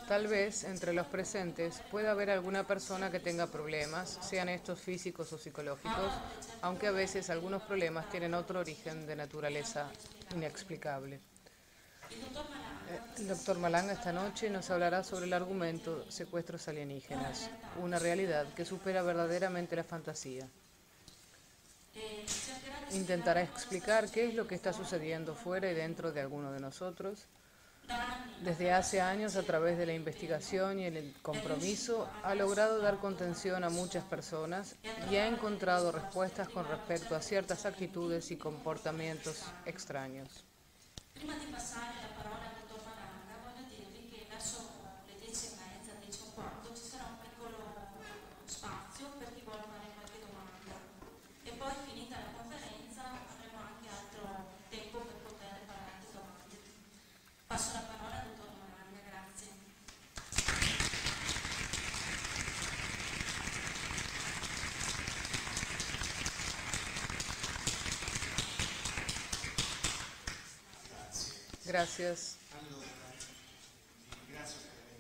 Tal vez entre los presentes pueda haber alguna persona que tenga problemas, sean estos físicos o psicológicos, aunque a veces algunos problemas tienen otro origen de naturaleza inexplicable. El doctor Malanga esta noche nos hablará sobre el argumento secuestros alienígenas, una realidad que supera verdaderamente la fantasía. Intentará explicar qué es lo que está sucediendo fuera y dentro de alguno de nosotros. Desde hace años, a través de la investigación y el compromiso, ha logrado dar contención a muchas personas y ha encontrado respuestas con respecto a ciertas actitudes y comportamientos extraños. Gracias.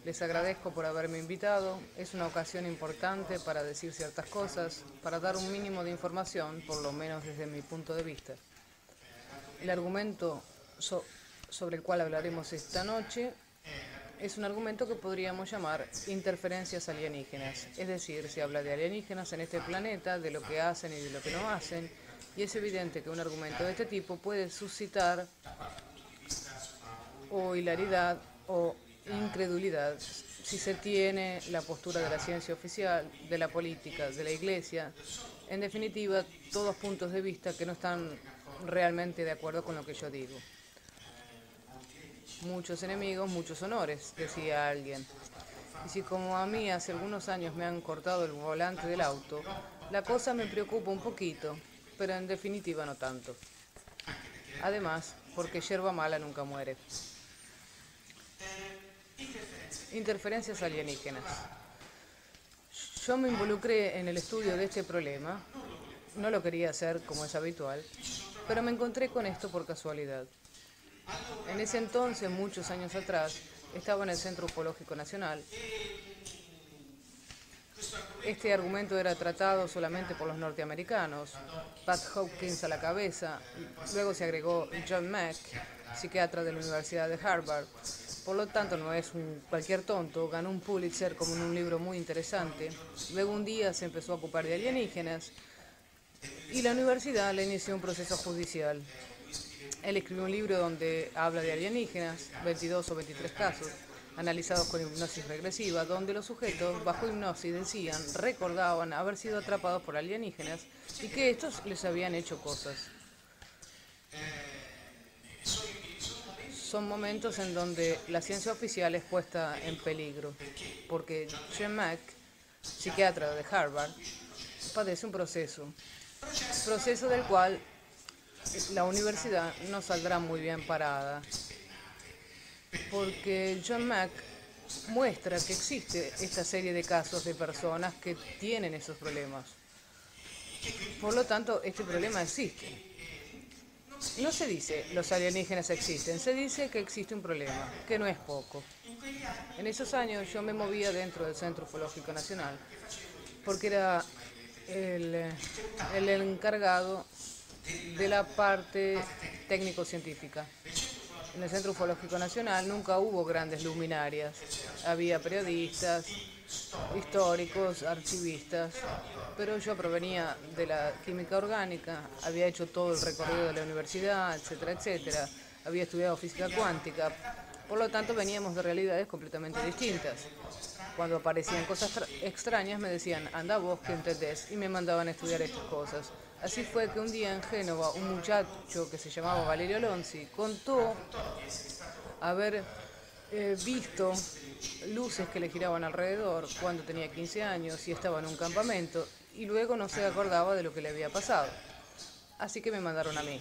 Les agradezco por haberme invitado. Es una ocasión importante para decir ciertas cosas, para dar un mínimo de información, por lo menos desde mi punto de vista. El argumento sobre el cual hablaremos esta noche es un argumento que podríamos llamar interferencias alienígenas. Es decir, se habla de alienígenas en este planeta, de lo que hacen y de lo que no hacen, y es evidente que un argumento de este tipo puede suscitar o hilaridad o incredulidad si se tiene la postura de la ciencia oficial, de la política, de la iglesia, en definitiva, todos puntos de vista que no están realmente de acuerdo con lo que yo digo. Muchos enemigos, muchos honores, decía alguien. Y si como a mí hace algunos años me han cortado el volante del auto, la cosa me preocupa un poquito, pero en definitiva no tanto. Además, porque yerba mala nunca muere. Interferencias alienígenas. Yo me involucré en el estudio de este problema, no lo quería hacer como es habitual, pero me encontré con esto por casualidad. En ese entonces, muchos años atrás, estaba en el Centro Ufológico Nacional. Este argumento era tratado solamente por los norteamericanos, Pat Hopkins a la cabeza, luego se agregó John Mack, psiquiatra de la Universidad de Harvard. Por lo tanto, no es cualquier tonto, ganó un Pulitzer como en un libro muy interesante. Luego un día se empezó a ocupar de alienígenas y la universidad le inició un proceso judicial. Él escribió un libro donde habla de alienígenas, 22 o 23 casos, analizados con hipnosis regresiva, donde los sujetos bajo hipnosis decían, recordaban haber sido atrapados por alienígenas y que estos les habían hecho cosas. Son momentos en donde la ciencia oficial es puesta en peligro, porque John Mack, psiquiatra de Harvard, padece un proceso del cual la universidad no saldrá muy bien parada, porque John Mack muestra que existe esta serie de casos de personas que tienen esos problemas. Por lo tanto, este problema existe. No se dice los alienígenas existen, se dice que existe un problema, que no es poco. En esos años yo me movía dentro del Centro Ufológico Nacional, porque era el encargado de la parte técnico-científica. En el Centro Ufológico Nacional nunca hubo grandes luminarias. Había periodistas, históricos, archivistas, pero yo provenía de la química orgánica, había hecho todo el recorrido de la universidad, etcétera, etcétera. Había estudiado física cuántica, por lo tanto veníamos de realidades completamente distintas. Cuando aparecían cosas extrañas me decían, anda vos que entendés, y me mandaban a estudiar estas cosas. Así fue que un día en Génova un muchacho que se llamaba Valerio Lonzi contó haber visto luces que le giraban alrededor cuando tenía 15 años y estaba en un campamento y luego no se acordaba de lo que le había pasado. Así que me mandaron a mí.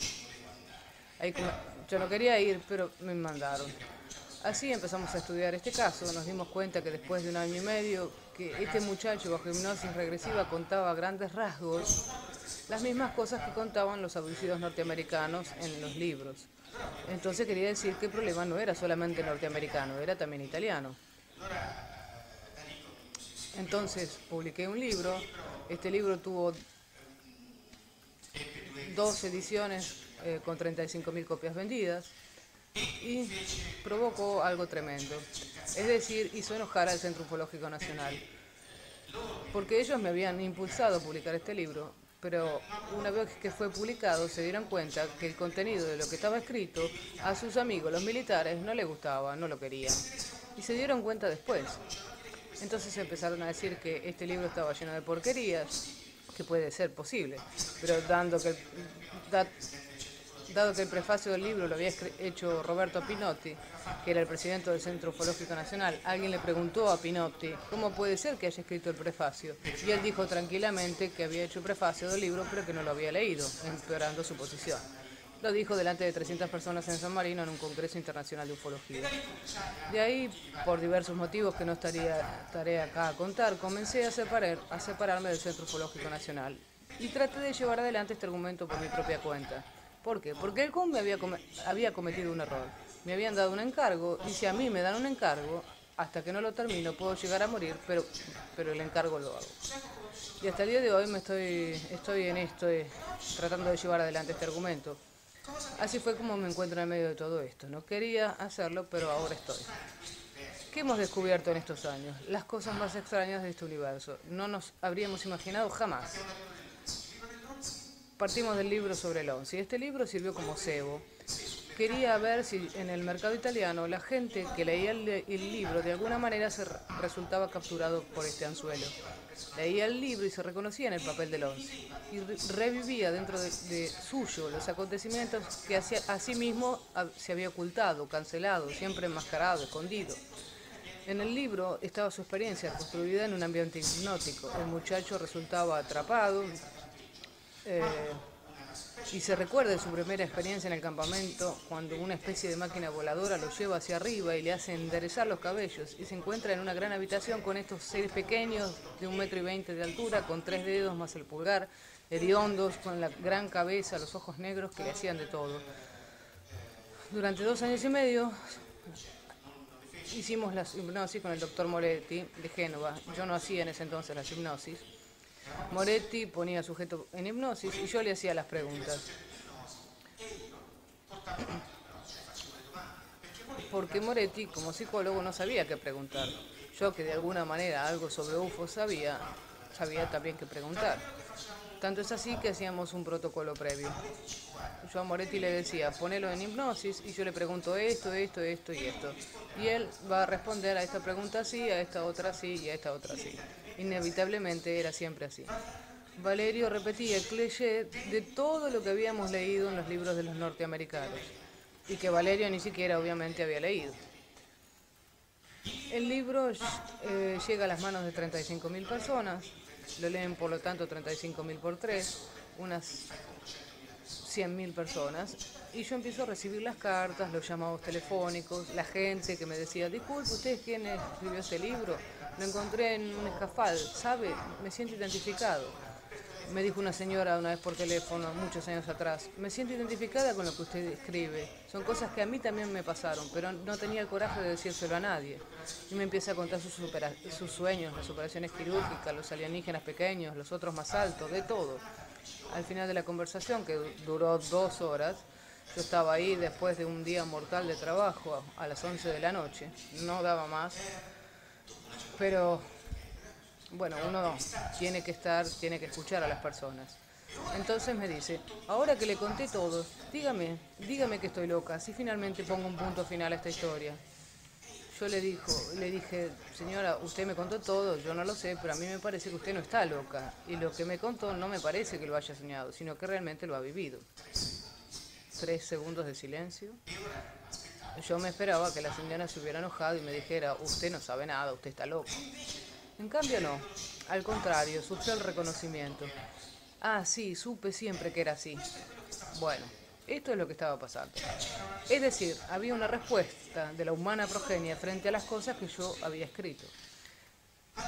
Yo no quería ir, pero me mandaron. Así empezamos a estudiar este caso, nos dimos cuenta que después de un año y medio que este muchacho bajo hipnosis regresiva contaba a grandes rasgos las mismas cosas que contaban los abducidos norteamericanos en los libros. Entonces quería decir que el problema no era solamente norteamericano, era también italiano. Entonces publiqué un libro. Este libro tuvo 2 ediciones con 35.000 copias vendidas y provocó algo tremendo. Es decir, hizo enojar al Centro Ufológico Nacional, porque ellos me habían impulsado a publicar este libro, pero una vez que fue publicado se dieron cuenta que el contenido de lo que estaba escrito a sus amigos, los militares, no les gustaba, no lo querían. Y se dieron cuenta después. Entonces empezaron a decir que este libro estaba lleno de porquerías, que puede ser posible, pero dado que el prefacio del libro lo había hecho Roberto Pinotti, que era el presidente del Centro Ufológico Nacional, alguien le preguntó a Pinotti cómo puede ser que haya escrito el prefacio, y él dijo tranquilamente que había hecho el prefacio del libro pero que no lo había leído, empeorando su posición. Lo dijo delante de 300 personas en San Marino en un congreso internacional de ufología. De ahí, por diversos motivos que no estaré acá a contar, comencé a separarme del Centro Ufológico Nacional y traté de llevar adelante este argumento por mi propia cuenta. ¿Por qué? Porque el CUM había cometido un error. Me habían dado un encargo y si a mí me dan un encargo, hasta que no lo termino puedo llegar a morir, pero el encargo lo hago. Y hasta el día de hoy estoy en esto, tratando de llevar adelante este argumento. Así fue como me encuentro en medio de todo esto. No quería hacerlo, pero ahora estoy. ¿Qué hemos descubierto en estos años? Las cosas más extrañas de este universo. No nos habríamos imaginado jamás. Partimos del libro sobre el ONCI. Este libro sirvió como cebo. Quería ver si en el mercado italiano la gente que leía el libro de alguna manera se resultaba capturado por este anzuelo. Leía el libro y se reconocía en el papel del ONCI y revivía dentro de suyo los acontecimientos que a sí mismo se había ocultado, cancelado, siempre enmascarado, escondido. En el libro estaba su experiencia construida en un ambiente hipnótico. El muchacho resultaba atrapado y se recuerda de su primera experiencia en el campamento cuando una especie de máquina voladora lo lleva hacia arriba y le hace enderezar los cabellos y se encuentra en una gran habitación con estos seres pequeños de 1,20 m de altura, con 3 dedos más el pulgar, hediondos, con la gran cabeza, los ojos negros que le hacían de todo. Durante 2 años y medio hicimos las hipnosis con el doctor Moretti de Génova. Yo no hacía en ese entonces las hipnosis. Moretti ponía al sujeto en hipnosis y yo le hacía las preguntas. Porque Moretti, como psicólogo, no sabía qué preguntar. Yo, que de alguna manera algo sobre UFO sabía también qué preguntar. Tanto es así que hacíamos un protocolo previo. Yo a Moretti le decía, ponelo en hipnosis y yo le pregunto esto y esto. Y él va a responder a esta pregunta sí, a esta otra sí y a esta otra sí. Inevitablemente era siempre así. Valerio repetía el cliché de todo lo que habíamos leído en los libros de los norteamericanos y que Valerio ni siquiera obviamente había leído. El libro llega a las manos de 35.000 personas, lo leen por lo tanto 35.000 por 3, unas 100.000 personas, y yo empiezo a recibir las cartas, los llamados telefónicos, la gente que me decía, disculpe, ¿usted es quien escribió ese libro? Lo encontré en un escafal, ¿sabe? Me siento identificado. Me dijo una señora una vez por teléfono, muchos años atrás, me siento identificada con lo que usted escribe. Son cosas que a mí también me pasaron, pero no tenía el coraje de decírselo a nadie. Y me empieza a contar sus sueños, las operaciones quirúrgicas, los alienígenas pequeños, los otros más altos, de todo. Al final de la conversación, que duró 2 horas, yo estaba ahí después de un día mortal de trabajo, a las 11 de la noche, no daba más, pero bueno, uno tiene que escuchar a las personas. Entonces me dice, ahora que le conté todo, dígame que estoy loca, si finalmente pongo un punto final a esta historia. Yo le dije, señora, usted me contó todo, yo no lo sé, pero a mí me parece que usted no está loca. Y lo que me contó no me parece que lo haya soñado, sino que realmente lo ha vivido. 3 segundos de silencio. Yo me esperaba que la señora se hubiera enojado y me dijera, usted no sabe nada, usted está loco. En cambio no, al contrario, surgió el reconocimiento. Ah, sí, supe siempre que era así. Bueno, esto es lo que estaba pasando. Es decir, había una respuesta de la humana progenie frente a las cosas que yo había escrito.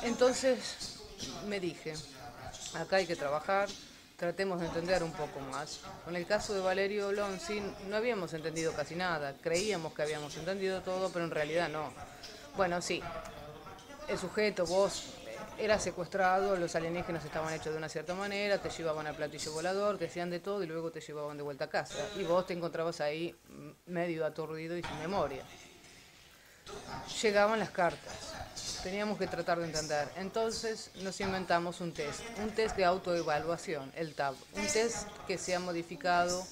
Entonces me dije, acá hay que trabajar, tratemos de entender un poco más. Con el caso de Valerio Lonzi no habíamos entendido casi nada, creíamos que habíamos entendido todo, pero en realidad no. Bueno, sí, el sujeto, vos eras secuestrado, los alienígenas estaban hechos de una cierta manera, te llevaban al platillo volador, te hacían de todo y luego te llevaban de vuelta a casa. Y vos te encontrabas ahí medio aturdido y sin memoria. Llegaban las cartas, teníamos que tratar de entender. Entonces nos inventamos un test de autoevaluación, el TAB, un test que se ha modificado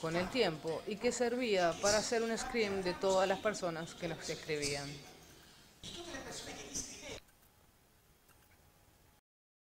con el tiempo y que servía para hacer un screen de todas las personas que nos escribían.